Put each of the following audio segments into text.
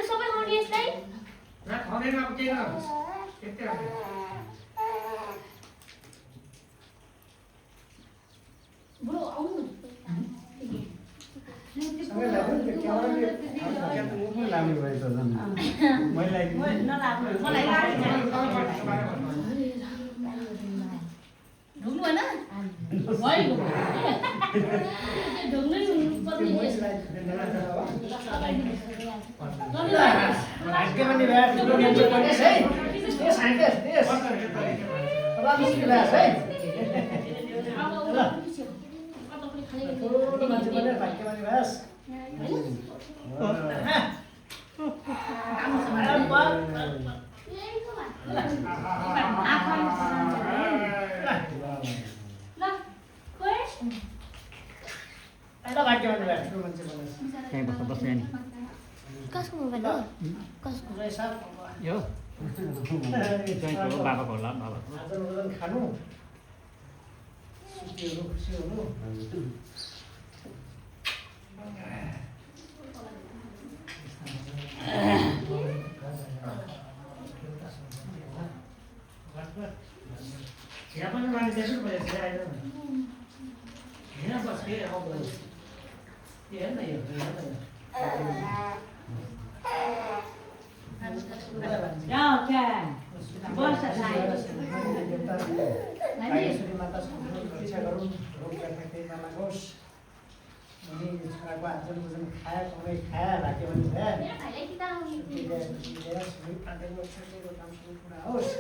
सबै अडियन्स नै बुढो आउनु ढुक्नु भएन ढुक्नै कसको मोबाइल हो कसको यो बाबाको होला बाबाको खानु सुस्तीहरू खुसी हुनु यहाँ पनि मान्छे त्यसो भएछ आएर यहाँ बस्के अब हेर्न यो रक्षा गरौँ रोग केही नलागोस् अनि छोराको आजन भोजन खाया कमाइ खाया राख्यो भने काम सुरु पुरा होस्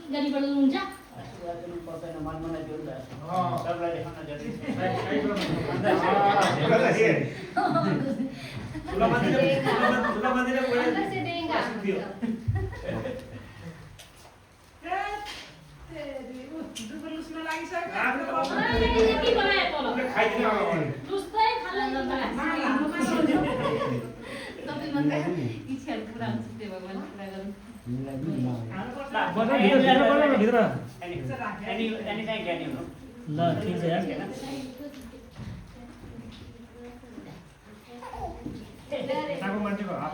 गाडी बढ्नुहुन्छ पर्दैन मन बनाइदिनु सबलाई देखाउन जरुरी ल ठीक छ यार साको मान्छेको हात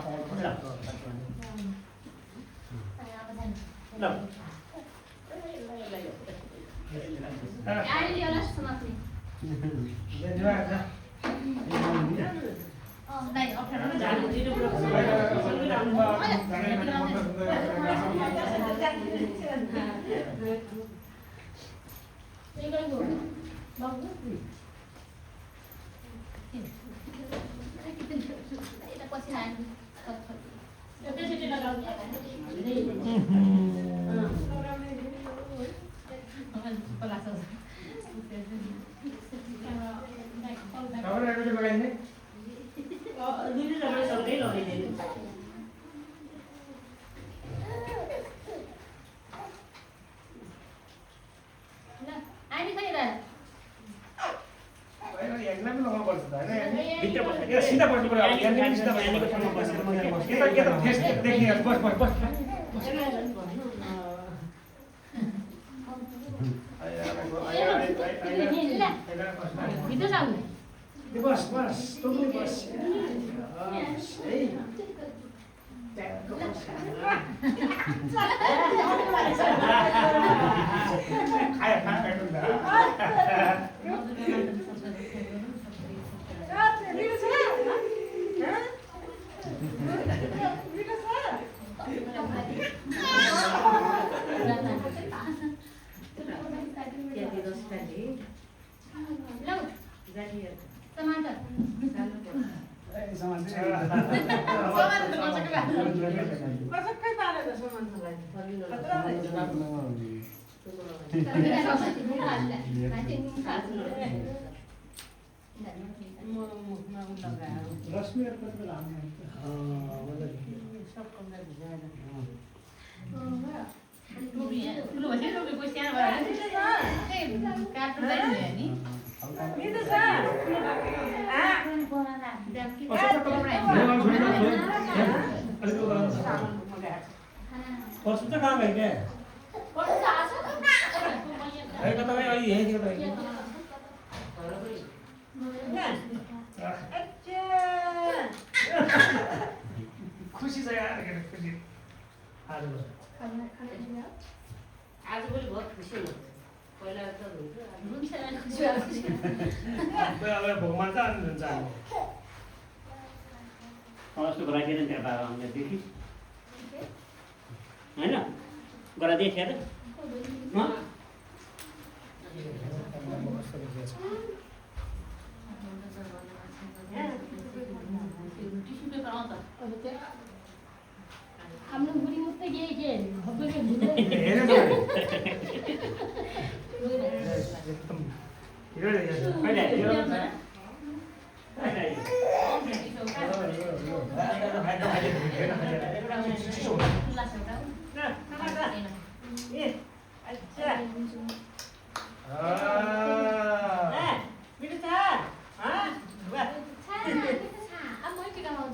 सीधा बस्नु पर्यो यहाँ सीधा बस्नु पर्यो फेस देखिए बस बस बस बस बस तुम बस खाया कसकै पालेको समानलाई खतरा रहेछ बाबु म मुखमा उ लगाएर रश्मिहरूको त राम्रो सब कमला भिजाएर पर्छ त कहाँ गयो क्या कता गयो अहिले यहीँ थियो त खुसी छ यार खुसी आज आजभोलि बहुत खुसी हुनु पहिला त हुन्छ अब भोगमा त अनि हुन्छ कस्तो गराइदिएन त्यहाँ बाबा आउने देखि होइन गराइदिए थियो त हाम्रो बुढी मात्रै के एकदम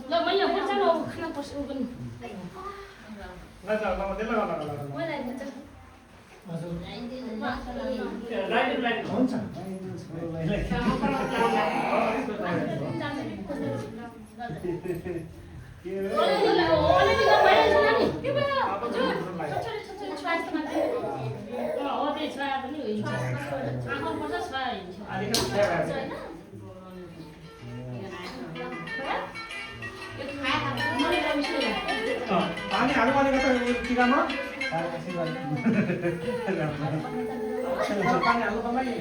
ल मैले पर्छ न खाना पर्छ पनि मलाई भन्छ हुन्छ पानी हाल्नु भनेको त टिकामा पानी हाल्नु तपाईँ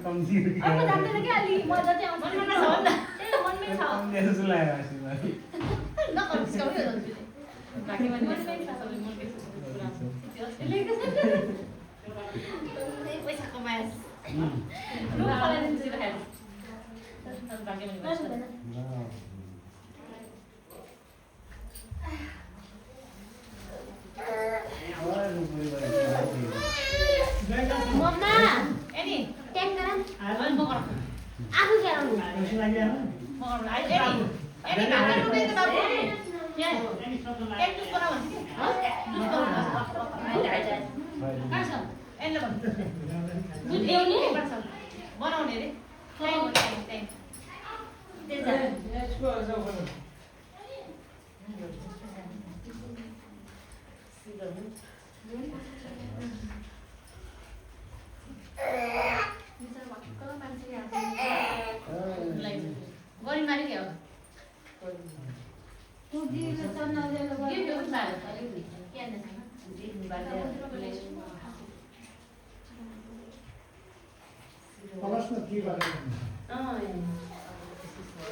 कम्ती अर्को जान्दैन क्या अलि म जति आउँछ मनमै छ भन्दा ए मनमै छ जस्तो लाग्यो आशीर्वाद नकर्स कमी हो बाकी मनमै छ सबै मनकै छ पैसा कमाएस लु मलाई दिन्छु भाइ बाकी मनमै छ मम्मा एनी ट्याङ गर अनि म गर आफू खेलाउनु म गर एनी एनी भात रुपे त बाबु यहाँ एक जुस बनाउ भन्छ के ह जुस बनाउ कहाँ छ एनले भन्छ दुध ल्याउने बनाउने रे टाइम गरी मारि के हो कलर्समा के गरेको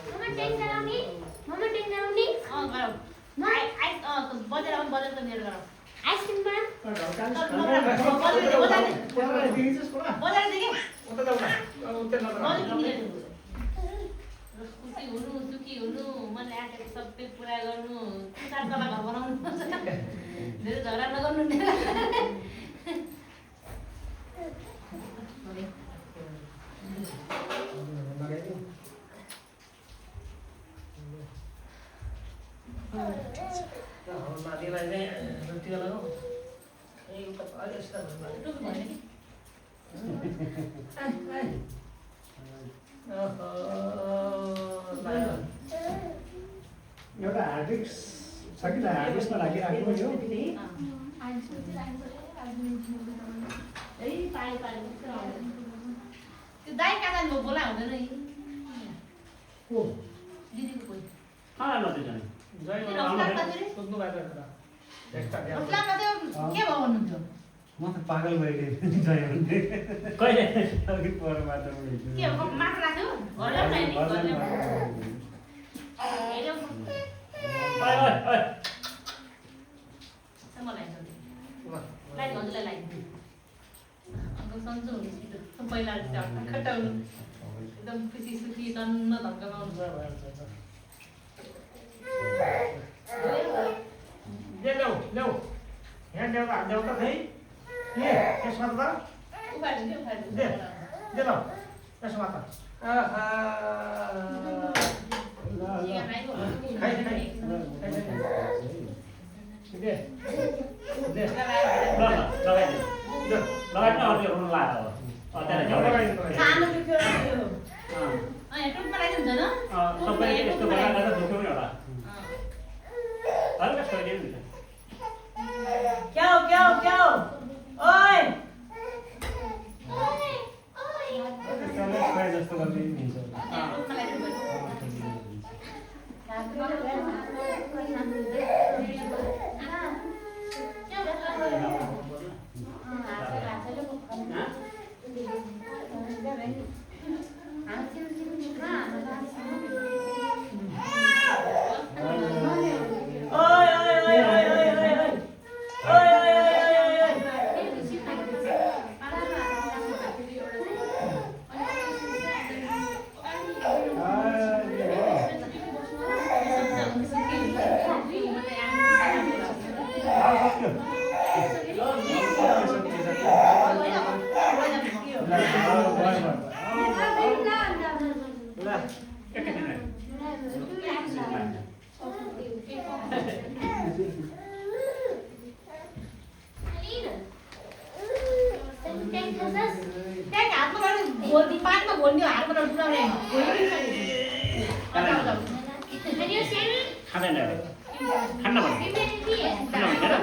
मम्मा ट्याङ गराउने मम्मा ट्याङ गराउने गरौ बजार आउनु बजार त मेरो गरौ आइसक्रिममा खुसी हुनु सुखी हुनु मनले आँटेको सबै पुरा गर्नु चार तला घर बनाउनु धेरै झगडा नगर्नु नानीलाई चाहिँ टिका लगाऊ एउटा हार्ड डिस्क छ कि हार्ड डिस्कमा लागिराखेको यो त्यो दाइ कहाँ जानु बोला हुँदैन नि को दिदीको कोही कहाँ नदिन्छ नि सोध्नु भएको उसलाई त्यो के भयो भन्नुहुन्थ्यो म त पागल भइगएँ जय भन्ने कहिले अघि पर बाटोमा के हो मात्र राख्यो घरले ल्याउने घरले हेर्यो ओइ ओइ ओइ मलाई लाइट हजुरलाई लाइट अङ्कल सन्चो हुनुहुन्छ पहिला खटाउनु एकदम खुसी सुखी तन्न धम्काउनु ल्याउ ल्याउ यहाँ ल्याउ हात ल्याउ त खै के त्यसमा त उखालिदियो दे दे ल त्यसमा त आहा खाइ खाइ दे दे लगाइदिनु लगाइदिनु अर्को रुम लाएर अब त्यहाँदेखि खानु दुख्यो टुप्पा लगाइदिनु हुन्छ सबै यस्तो गरेर दुख्यो नि होला हल्का छोडिदिनु नि क्या हो ओइ जस्तो गर्दै हुन्छ पानीमा घोल्ने हातबाट डुलाउने खाँदैन खान्न भन्नु खान्न भनेर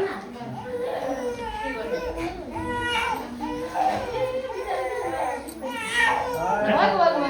भयो